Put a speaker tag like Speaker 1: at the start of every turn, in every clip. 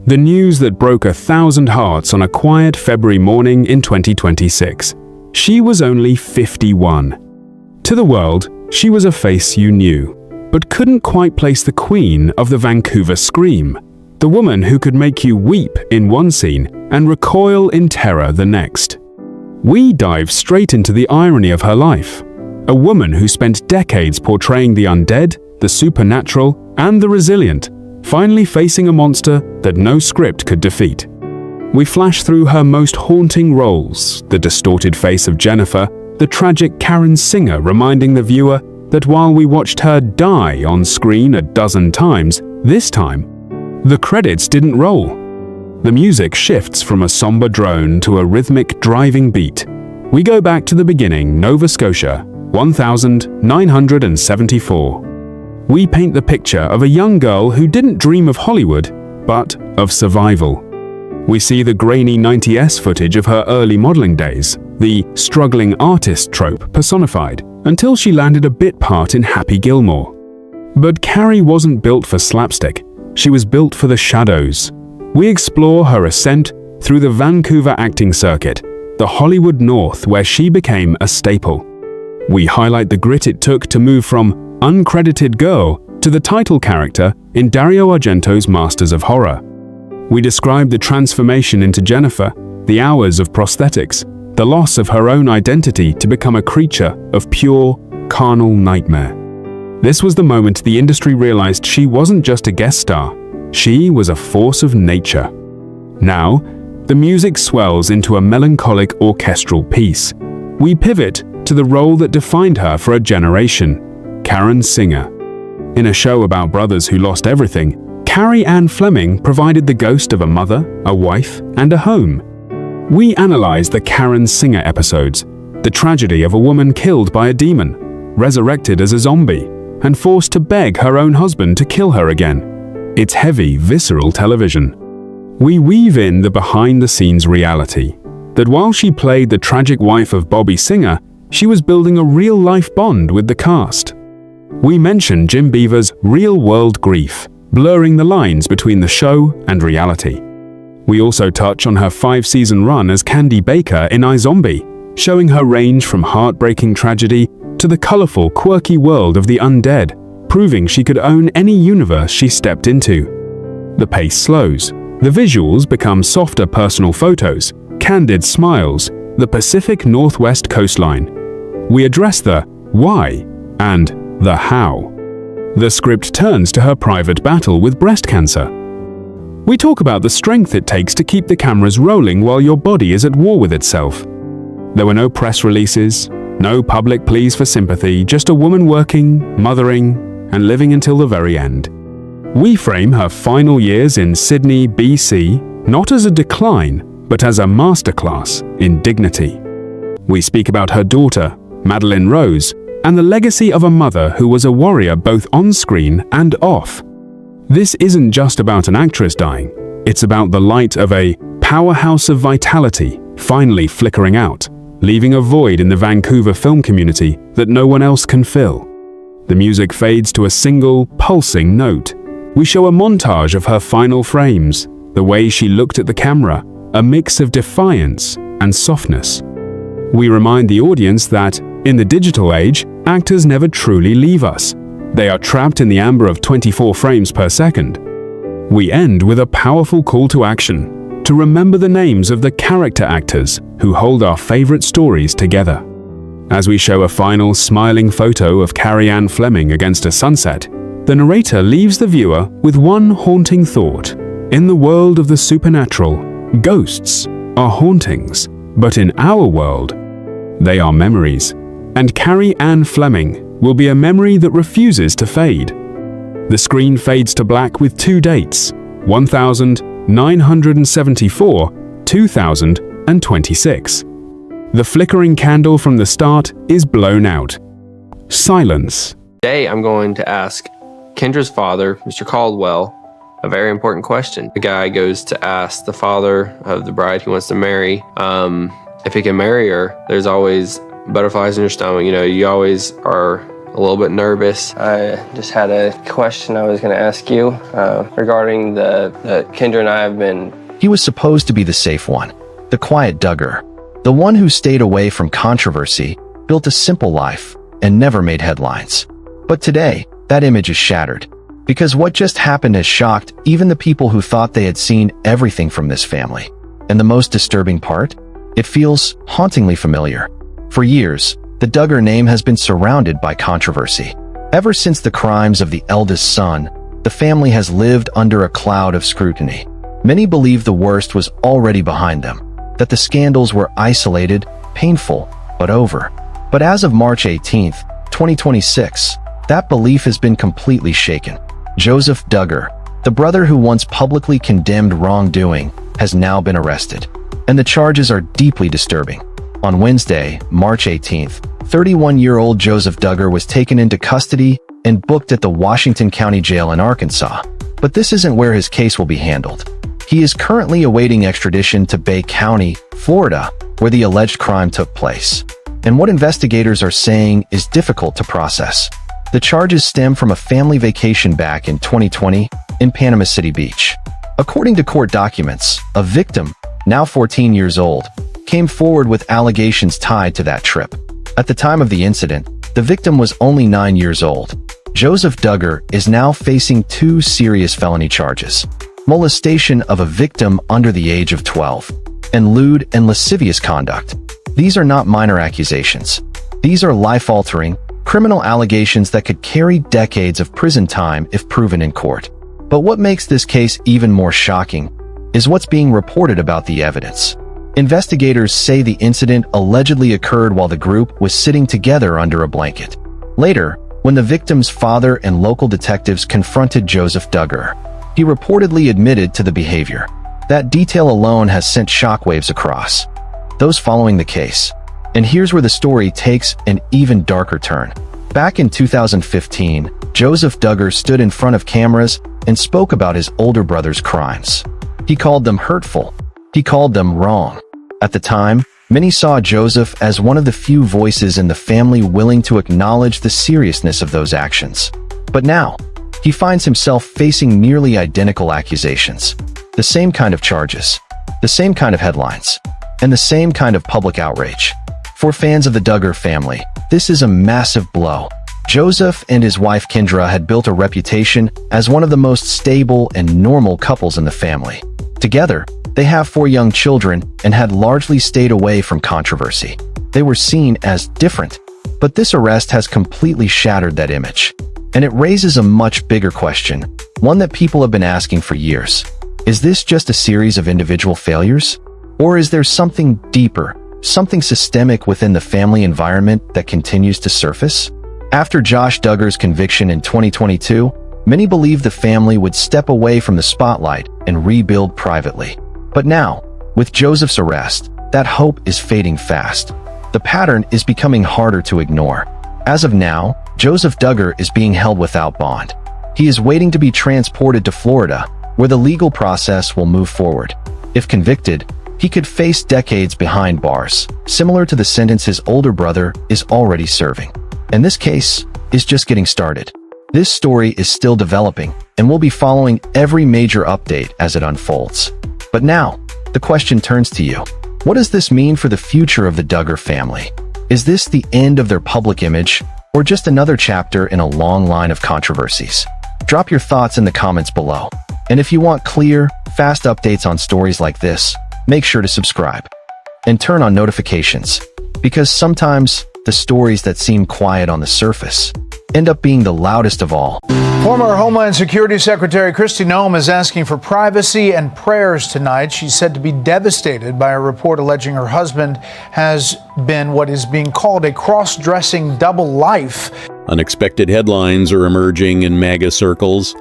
Speaker 1: The news that broke 1,000 hearts on a quiet February morning in 2026. She was only 51. To the world, she was a face you knew, but couldn't quite place the queen of the Vancouver Scream, the woman who could make you weep in one scene and recoil in terror the next. We dive straight into the irony of her life, a woman who spent decades portraying the undead, the supernatural, and the resilient, finally facing a monster that no script could defeat. We flash through her most haunting roles, the distorted face of Jennifer, the tragic Karen Singer reminding the viewer that while we watched her die on screen a dozen times, this time, the credits didn't roll. The music shifts from a somber drone to a rhythmic driving beat. We go back to the beginning, Nova Scotia, 1974. We paint the picture of a young girl who didn't dream of Hollywood, but of survival. We see the grainy 90s footage of her early modeling days, the struggling artist trope personified, until she landed a bit part in Happy Gilmore. But Carrie wasn't built for slapstick. She was built for the shadows. We explore her ascent through the Vancouver acting circuit, the Hollywood North where she became a staple. We highlight the grit it took to move from uncredited girl to the title character in Dario Argento's Masters of Horror. We describe the transformation into Jennifer, the hours of prosthetics, the loss of her own identity to become a creature of pure, carnal nightmare. This was the moment the industry realized she wasn't just a guest star, she was a force of nature. Now, the music swells into a melancholic orchestral piece. We pivot to the role that defined her for a generation, Karen Singer. In a show about brothers who lost everything, Carrie Ann Fleming provided the ghost of a mother, a wife, and a home. We analyze the Karen Singer episodes, the tragedy of a woman killed by a demon, resurrected as a zombie, and forced to beg her own husband to kill her again. It's heavy, visceral television. We weave in the behind-the-scenes reality, that while she played the tragic wife of Bobby Singer, she was building a real-life bond with the cast. We mention Jim Beaver's real-world grief, blurring the lines between the show and reality. We also touch on her 5-season run as Candy Baker in iZombie, showing her range from heartbreaking tragedy to the colorful, quirky world of the undead, proving she could own any universe she stepped into. The pace slows. The visuals become softer personal photos, candid smiles, the Pacific Northwest coastline. We address the why and the how. The script turns to her private battle with breast cancer. We talk about the strength it takes to keep the cameras rolling while your body is at war with itself. There were no press releases, no public pleas for sympathy, just a woman working, mothering, and living until the very end. We frame her final years in Sydney, BC, not as a decline, but as a masterclass in dignity. We speak about her daughter, Madeline Rose, and the legacy of a mother who was a warrior both on screen and off. This isn't just about an actress dying, it's about the light of a powerhouse of vitality finally flickering out, leaving a void in the Vancouver film community that no one else can fill. The music fades to a single, pulsing note. We show a montage of her final frames, the way she looked at the camera, a mix of defiance and softness. We remind the audience that, in the digital age, actors never truly leave us. They are trapped in the amber of 24 frames per second. We end with a powerful call to action, to remember the names of the character actors who hold our favorite stories together. As we show a final smiling photo of Carrie Ann Fleming against a sunset, the narrator leaves the viewer with one haunting thought. In the world of the supernatural, ghosts are hauntings, but in our world, they are memories. And Carrie Ann Fleming will be a memory that refuses to fade. The screen fades to black with two dates, 1974, 2026. The flickering candle from the start is blown out. Silence.
Speaker 2: Today I'm going to ask Kendra's father, Mr. Caldwell, a very important question. The guy goes to ask the father of the bride he wants to marry if he can marry her. There's always butterflies in your stomach. You know, you always are a little bit nervous. I just had a question I was going to ask you regarding Kendra and I have been...
Speaker 3: He was supposed to be the safe one, the quiet Duggar, the one who stayed away from controversy, built a simple life, and never made headlines. But today, that image is shattered, because what just happened has shocked even the people who thought they had seen everything from this family. And the most disturbing part? It feels hauntingly familiar. For years, the Duggar name has been surrounded by controversy. Ever since the crimes of the eldest son, the family has lived under a cloud of scrutiny. Many believe the worst was already behind them, that the scandals were isolated, painful, but over. But as of March 18, 2026, that belief has been completely shaken. Joseph Duggar, the brother who once publicly condemned wrongdoing, has now been arrested. And the charges are deeply disturbing. On Wednesday, March 18th, 31-year-old Joseph Duggar was taken into custody and booked at the Washington County Jail in Arkansas. But this isn't where his case will be handled. He is currently awaiting extradition to Bay County, Florida, where the alleged crime took place. And what investigators are saying is difficult to process. The charges stem from a family vacation back in 2020 in Panama City Beach. According to court documents, a victim, now 14 years old, came forward with allegations tied to that trip. At the time of the incident, the victim was only 9 years old. Joseph Duggar is now facing 2 serious felony charges: molestation of a victim under the age of 12, and lewd and lascivious conduct. These are not minor accusations. These are life-altering, criminal allegations that could carry decades of prison time if proven in court. But what makes this case even more shocking is what's being reported about the evidence. Investigators say the incident allegedly occurred while the group was sitting together under a blanket. Later, when the victim's father and local detectives confronted Joseph Duggar, he reportedly admitted to the behavior. That detail alone has sent shockwaves across those following the case. And here's where the story takes an even darker turn. Back in 2015, Joseph Duggar stood in front of cameras and spoke about his older brother's crimes. He called them hurtful. He called them wrong. At the time, many saw Joseph as one of the few voices in the family willing to acknowledge the seriousness of those actions. But now, he finds himself facing nearly identical accusations. The same kind of charges, the same kind of headlines, and the same kind of public outrage. For fans of the Duggar family, this is a massive blow. Joseph and his wife Kendra had built a reputation as one of the most stable and normal couples in the family. Together, they have 4 young children and had largely stayed away from controversy. They were seen as different, but this arrest has completely shattered that image. And it raises a much bigger question, one that people have been asking for years. Is this just a series of individual failures? Or is there something deeper, something systemic within the family environment that continues to surface? After Josh Duggar's conviction in 2022, many believed the family would step away from the spotlight and rebuild privately. But now, with Joseph's arrest, that hope is fading fast. The pattern is becoming harder to ignore. As of now, Joseph Duggar is being held without bond. He is waiting to be transported to Florida, where the legal process will move forward. If convicted, he could face decades behind bars, similar to the sentence his older brother is already serving. And this case is just getting started. This story is still developing, and we'll be following every major update as it unfolds. But now, the question turns to you. What does this mean for the future of the Duggar family? Is this the end of their public image, or just another chapter in a long line of controversies? Drop your thoughts in the comments below. And if you want clear, fast updates on stories like this, make sure to subscribe and turn on notifications, because sometimes the stories that seem quiet on the surface end up being the loudest of all.
Speaker 4: Former Homeland Security Secretary Kristi Gnome is asking for privacy and prayers tonight. She's said to be devastated by a report alleging her husband has been what is being called a cross-dressing double life.
Speaker 5: Unexpected headlines are emerging in MAGA circles.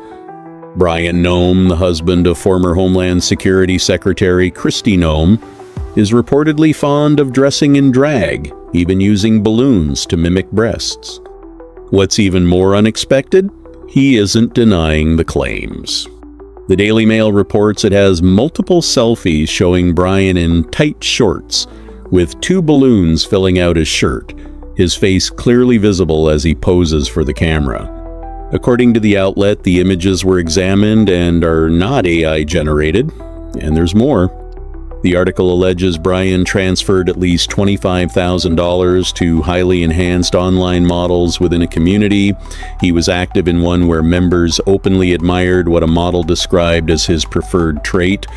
Speaker 5: Brian Gnome, the husband of former Homeland Security Secretary Kristi Gnome, is reportedly fond of dressing in drag, even using balloons to mimic breasts. What's even more unexpected? He isn't denying the claims. The Daily Mail reports it has multiple selfies showing Brian in tight shorts, with 2 balloons filling out his shirt, his face clearly visible as he poses for the camera. According to the outlet, the images were examined and are not AI generated, and there's more. The article alleges Brian transferred at least $25,000 to highly enhanced online models within a community. He was active in one where members openly admired what a model described as his preferred trait: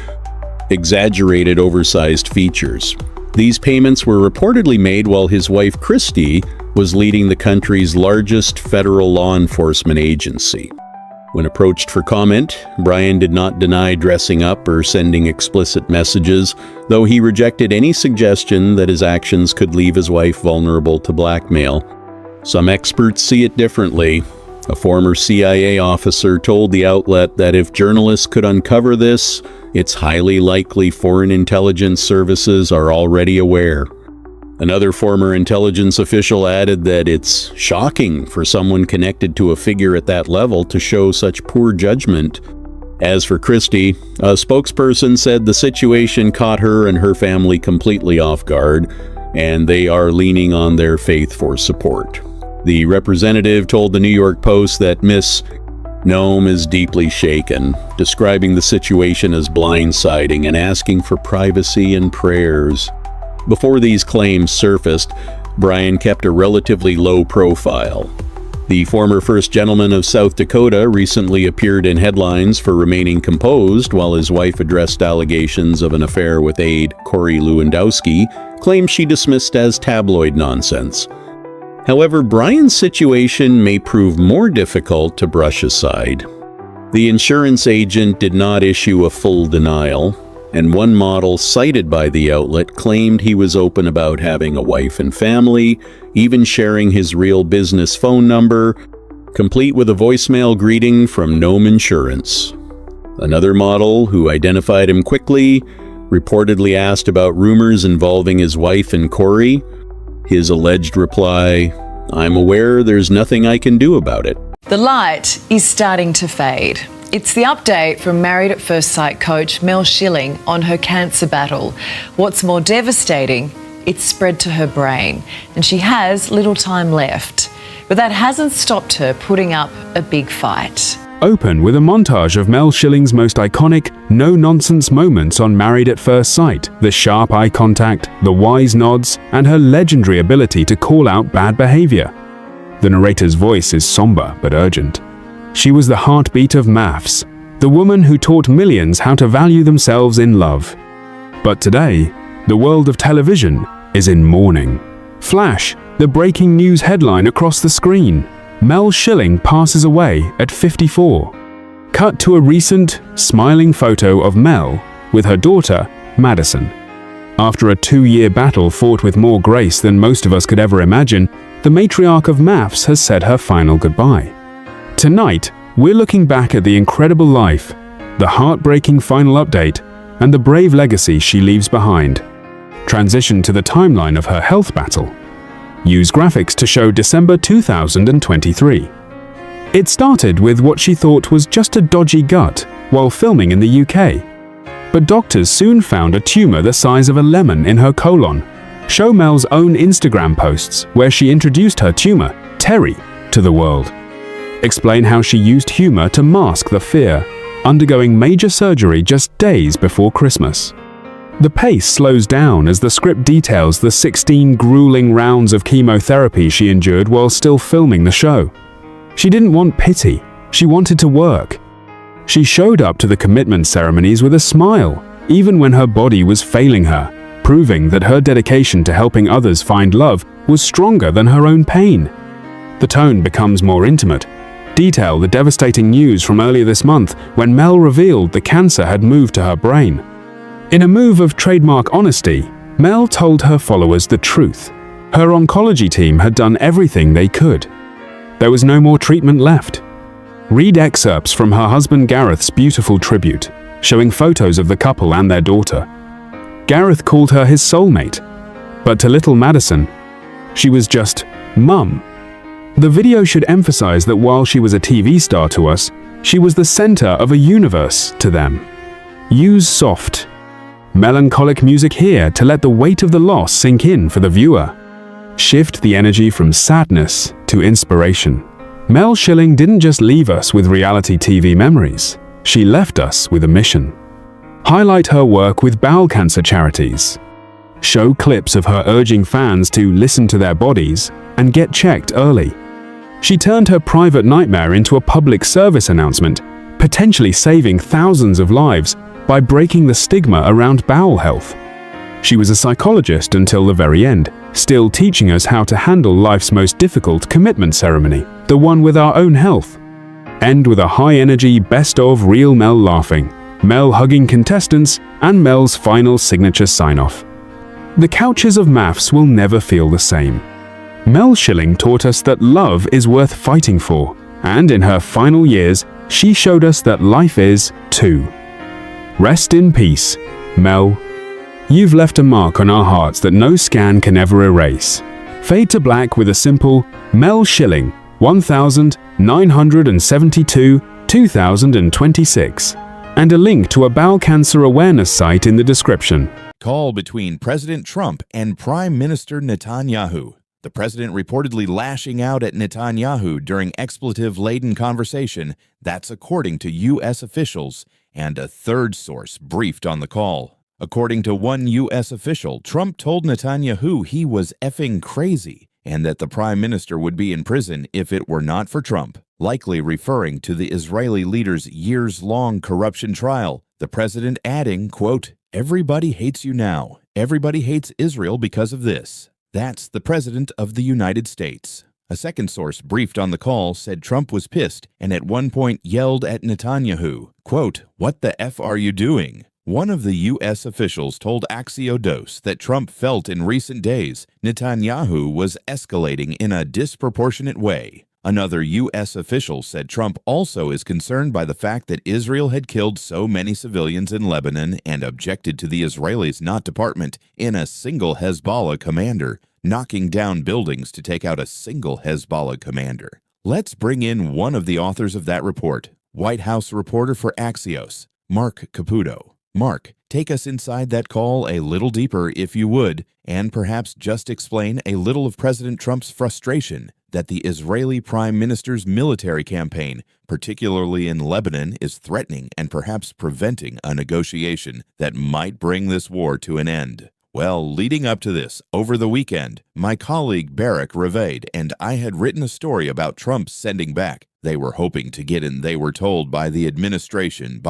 Speaker 5: exaggerated oversized features. These payments were reportedly made while his wife Christy was leading the country's largest federal law enforcement agency. When approached for comment, Brian did not deny dressing up or sending explicit messages, though he rejected any suggestion that his actions could leave his wife vulnerable to blackmail. Some experts see it differently. A former CIA officer told the outlet that if journalists could uncover this, it's highly likely foreign intelligence services are already aware. Another former intelligence official added that it's shocking for someone connected to a figure at that level to show such poor judgment. As for Christie, a spokesperson said the situation caught her and her family completely off guard, and they are leaning on their faith for support. The representative told the New York Post that Miss Gnome is deeply shaken, describing the situation as blindsiding and asking for privacy and prayers. Before these claims surfaced, Brian kept a relatively low profile. The former First Gentleman of South Dakota recently appeared in headlines for remaining composed while his wife addressed allegations of an affair with aide Corey Lewandowski, claims she dismissed as tabloid nonsense. However, Brian's situation may prove more difficult to brush aside. The insurance agent did not issue a full denial, and one model cited by the outlet claimed he was open about having a wife and family, even sharing his real business phone number, complete with a voicemail greeting from Gnome Insurance. Another model, who identified him quickly, reportedly asked about rumors involving his wife and Corey. His alleged reply, "I'm aware there's nothing I can do about it."
Speaker 6: The light is starting to fade. It's the update from Married at First Sight coach Mel Schilling on her cancer battle. What's more devastating, it's spread to her brain, and she has little time left. But that hasn't stopped her putting up a big fight.
Speaker 1: Open with a montage of Mel Schilling's most iconic, no-nonsense moments on Married at First Sight: the sharp eye contact, the wise nods, and her legendary ability to call out bad behavior. The narrator's voice is somber but urgent. She was the heartbeat of MAFS, the woman who taught millions how to value themselves in love. But today, the world of television is in mourning. Flash, the breaking news headline across the screen: Mel Schilling passes away at 54. Cut to a recent, smiling photo of Mel with her daughter, Madison. After a 2-year battle fought with more grace than most of us could ever imagine, the matriarch of MAFS has said her final goodbye. Tonight, we're looking back at the incredible life, the heartbreaking final update, and the brave legacy she leaves behind. Transition to the timeline of her health battle. Use graphics to show December 2023. It started with what she thought was just a dodgy gut while filming in the UK. But doctors soon found a tumor the size of a lemon in her colon. Show Mel's own Instagram posts where she introduced her tumor, Terry, to the world. Explain how she used humor to mask the fear, undergoing major surgery just days before Christmas. The pace slows down as the script details the 16 grueling rounds of chemotherapy she endured while still filming the show. She didn't want pity, she wanted to work. She showed up to the commitment ceremonies with a smile, even when her body was failing her, proving that her dedication to helping others find love was stronger than her own pain. The tone becomes more intimate. Detail the devastating news from earlier this month when Mel revealed the cancer had moved to her brain. In a move of trademark honesty, Mel told her followers the truth. Her oncology team had done everything they could. There was no more treatment left. Read excerpts from her husband Gareth's beautiful tribute, showing photos of the couple and their daughter. Gareth called her his soulmate, but to little Madison, she was just Mum. The video should emphasize that while she was a TV star to us, she was the center of a universe to them. Use soft, melancholic music here to let the weight of the loss sink in for the viewer. shift the energy from sadness to inspiration. Mel Schilling didn't just leave us with reality TV memories. She left us with a mission. Highlight her work with bowel cancer charities. Show clips of her urging fans to listen to their bodies and get checked early. She turned her private nightmare into a public service announcement, potentially saving thousands of lives by breaking the stigma around bowel health. She was a psychologist until the very end, still teaching us how to handle life's most difficult commitment ceremony, the one with our own health. End with a high-energy best of real Mel laughing, Mel hugging contestants, and Mel's final signature sign-off. The couches of maths will never feel the same. Mel Schilling taught us that love is worth fighting for, and in her final years, she showed us that life is, too. Rest in peace, Mel. You've left a mark on our hearts that no scan can ever erase. Fade to black with a simple Mel Schilling, 1972-2026, and a link to a bowel cancer awareness site in the description.
Speaker 7: Call between President Trump and Prime Minister Netanyahu. The president reportedly lashing out at Netanyahu during expletive-laden conversation. That's according to U.S. officials, and a third source briefed on the call. According to one U.S. official, Trump told Netanyahu he was effing crazy and that the prime minister would be in prison if it were not for Trump, likely referring to the Israeli leader's years-long corruption trial. The president adding, quote, "Everybody hates you now. Everybody hates Israel because of this." That's the President of the United States. A second source briefed on the call said Trump was pissed and at one point yelled at Netanyahu, quote, "What the F are you doing?" One of the U.S. officials told Axios that Trump felt in recent days Netanyahu was escalating in a disproportionate way. Another U.S. official said Trump also is concerned by the fact that Israel had killed so many civilians in Lebanon and objected to the Israelis not department in a single Hezbollah commander, knocking down buildings to take out a single Hezbollah commander. Let's bring in one of the authors of that report, White House reporter for Axios, Mark Caputo. Mark, take us inside that call a little deeper if you would, and perhaps just explain a little of President Trump's frustration that the Israeli Prime Minister's military campaign, particularly in Lebanon, is threatening and perhaps preventing a negotiation that might bring this war to an end. Well, leading up to this, over the weekend, my colleague Barak Ravaid and I had written a story about Trump sending back. They were hoping to get in. They were told by administration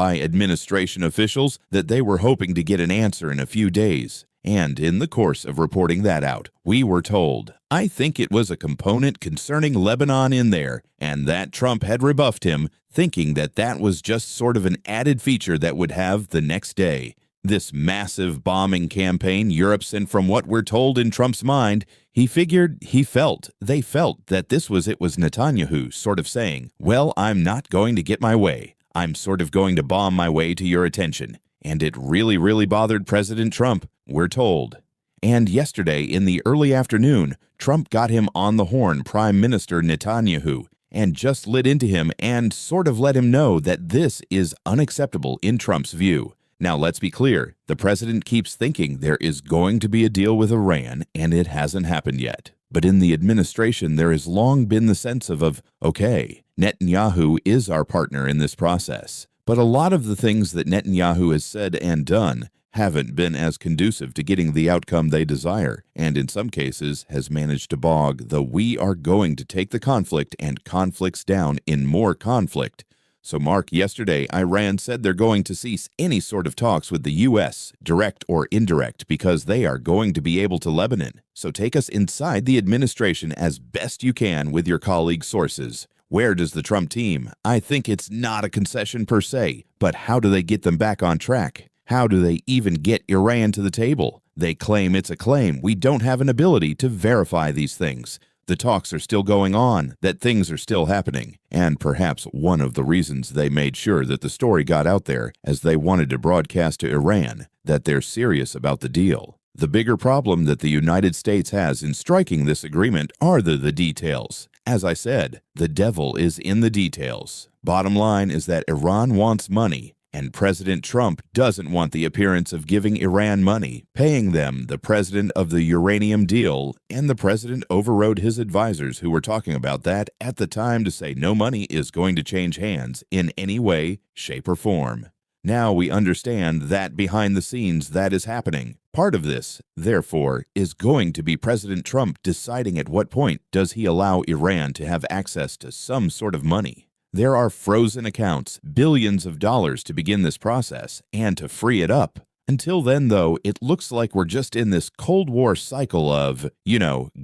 Speaker 7: officials that they were hoping to get an answer in a few days. And in the course of reporting that out, we were told, I think it was a component concerning Lebanon in there, and that Trump had rebuffed him, thinking that that was just sort of an added feature that would have the next day. This massive bombing campaign Europe sent, from what we're told in Trump's mind, they felt that it was Netanyahu sort of saying, well, I'm not going to get my way. I'm sort of going to bomb my way to your attention. And it really, really bothered President Trump, we're told. And yesterday, in the early afternoon, Trump got him on the horn, Prime Minister Netanyahu, and just lit into him and sort of let him know that this is unacceptable in Trump's view. Now, let's be clear. The president keeps thinking there is going to be a deal with Iran, and it hasn't happened yet. But in the administration, there has long been the sense of, okay, Netanyahu is our partner in this process. But a lot of the things that Netanyahu has said and done haven't been as conducive to getting the outcome they desire, and in some cases has managed to bog the "we are going to take the conflict and conflicts down in more conflict." So, Mark, yesterday, Iran said they're going to cease any sort of talks with the U.S., direct or indirect, because they are going to be able to Lebanon. So take us inside the administration as best you can with your colleague sources. Where does the Trump team? I think it's not a concession per se, but how do they get them back on track? How do they even get Iran to the table? They claim it's a claim. We don't have an ability to verify these things. The talks are still going on, that things are still happening, and perhaps one of the reasons they made sure that the story got out there, as they wanted to broadcast to Iran that they're serious about the deal. The bigger problem that the United States has in striking this agreement are the details. As I said, the devil is in the details. Bottom line is that Iran wants money, and President Trump doesn't want the appearance of giving Iran money, paying them. The president of the uranium deal, and the president overrode his advisors who were talking about that at the time to say no money is going to change hands in any way, shape, or form. Now we understand that behind the scenes that is happening. Part of this, therefore, is going to be President Trump deciding at what point does he allow Iran to have access to some sort of money. There are frozen accounts, billions of dollars to begin this process and to free it up. Until then, though, it looks like we're just in this Cold War cycle of,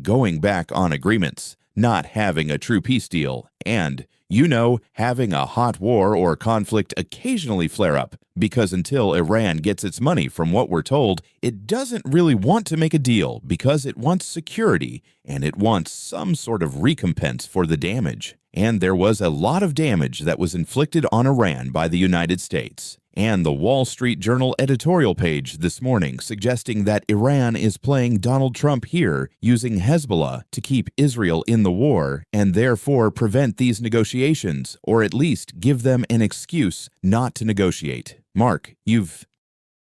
Speaker 7: going back on agreements, not having a true peace deal, and, having a hot war or conflict occasionally flare up, because until Iran gets its money, from what we're told, it doesn't really want to make a deal because it wants security and it wants some sort of recompense for the damage. And there was a lot of damage that was inflicted on Iran by the United States. And the Wall Street Journal editorial page this morning suggesting that Iran is playing Donald Trump here, using Hezbollah to keep Israel in the war and therefore prevent these negotiations, or at least give them an excuse not to negotiate. Mark, you've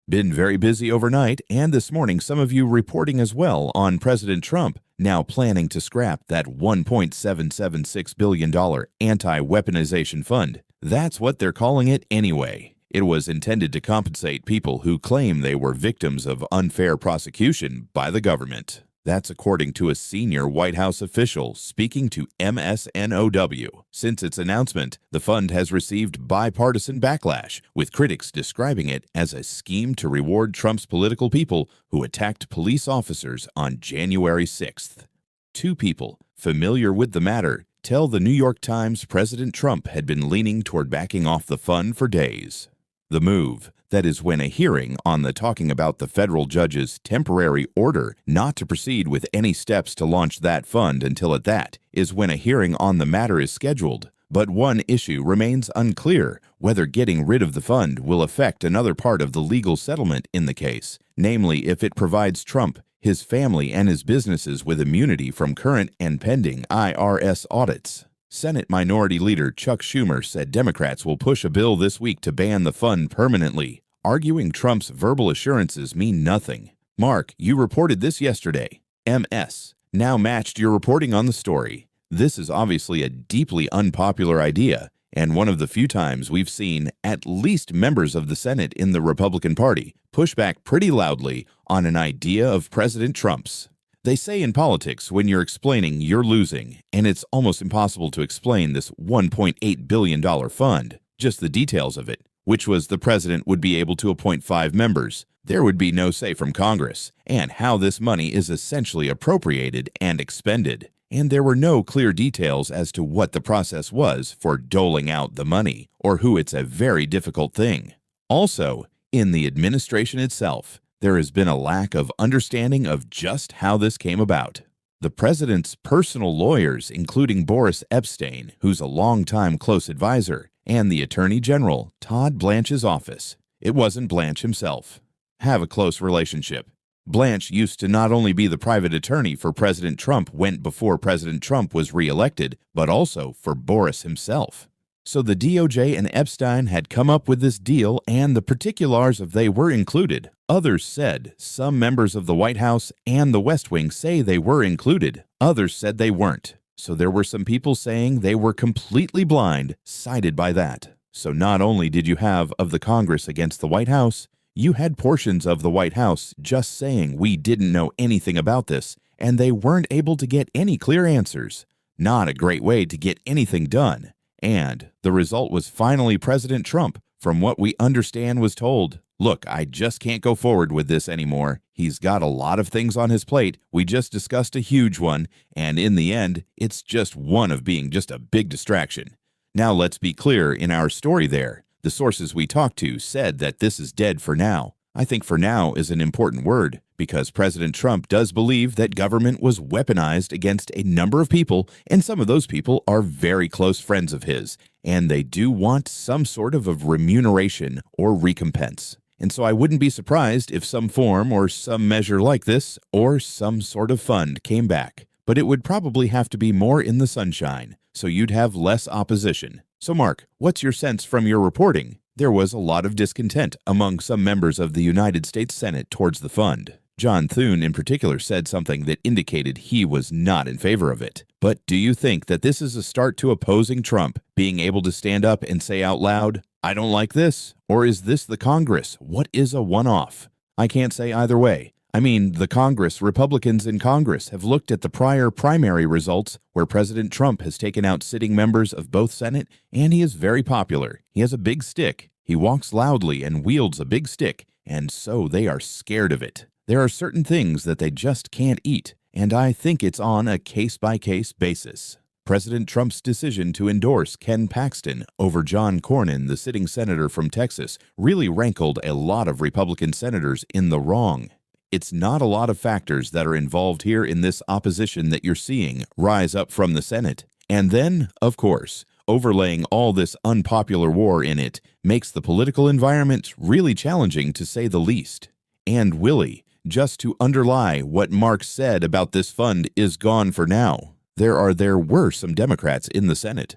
Speaker 7: been very busy overnight, and this morning some of you reporting as well on President Trump now planning to scrap that $1.776 billion anti-weaponization fund. That's what they're calling it anyway. It was intended to compensate people who claim they were victims of unfair prosecution by the government. That's according to a senior White House official speaking to MSNOW. Since its announcement, the fund has received bipartisan backlash, with critics describing it as a scheme to reward Trump's political people who attacked police officers on January 6th. Two people familiar with the matter tell the New York Times President Trump had been leaning toward backing off the fund for days. The move, that is when a hearing on the talking about the federal judge's temporary order not to proceed with any steps to launch that fund until at that, is when a hearing on the matter is scheduled. But one issue remains unclear, whether getting rid of the fund will affect another part of the legal settlement in the case, namely if it provides Trump, his family, and his businesses with immunity from current and pending IRS audits. Senate Minority Leader Chuck Schumer said Democrats will push a bill this week to ban the fund permanently, arguing Trump's verbal assurances mean nothing. Mark, you reported this yesterday. MS now matched your reporting on the story. This is obviously a deeply unpopular idea, and one of the few times we've seen at least members of the Senate in the Republican Party push back pretty loudly on an idea of President Trump's. They say in politics, when you're explaining, you're losing, and it's almost impossible to explain this $1.8 billion fund, just the details of it, which was the president would be able to appoint 5 members. There would be no say from Congress, and how this money is essentially appropriated and expended. And there were no clear details as to what the process was for doling out the money, or who it's a very difficult thing. Also, in the administration itself, there has been a lack of understanding of just how this came about. The president's personal lawyers, including Boris Epshteyn, who's a longtime close advisor, and the Attorney General, Todd Blanche's office, it wasn't Blanche himself, have a close relationship. Blanche used to not only be the private attorney for President Trump before President Trump was reelected, but also for Boris himself. So the DOJ and Epstein had come up with this deal, and the particulars of they were included. Others said some members of the White House and the West Wing say they were included. Others said they weren't. So there were some people saying they were completely blind, sided by that. So not only did you have of the Congress against the White House, you had portions of the White House just saying we didn't know anything about this, and they weren't able to get any clear answers. Not a great way to get anything done. And the result was finally President Trump, from what we understand, was told, look, I just can't go forward with this anymore. He's got a lot of things on his plate. We just discussed a huge one, and in the end, it's just one of being just a big distraction. Now let's be clear in our story there. The sources we talked to said that this is dead for now. I think for now is an important word, because President Trump does believe that government was weaponized against a number of people, and some of those people are very close friends of his, and they do want some sort of remuneration or recompense. And so I wouldn't be surprised if some form or some measure like this, or some sort of fund came back. But it would probably have to be more in the sunshine, so you'd have less opposition. So Mark, what's your sense from your reporting? there was a lot of discontent among some members of the United States Senate towards the fund. John Thune in particular said something that indicated he was not in favor of it. But do you think that this is a start to opposing Trump, being able to stand up and say out loud, "I don't like this"? Or is this the Congress? What is a one-off? I can't say either way. I mean, the Congress, Republicans in Congress, have looked at the prior primary results where President Trump has taken out sitting members of both Senate, and he is very popular. He has a big stick. He walks loudly and wields a big stick, and so they are scared of it. There are certain things that they just can't eat, and I think it's on a case-by-case basis. President Trump's decision to endorse Ken Paxton over John Cornyn, the sitting senator from Texas, really rankled a lot of Republican senators in the wrong. It's not a lot of factors that are involved here in this opposition that you're seeing rise up from the Senate. And then, of course, overlaying all this unpopular war in it makes the political environment really challenging to say the least. And Willie, just to underlie what Mark said about this fund is gone for now, there were some Democrats in the Senate.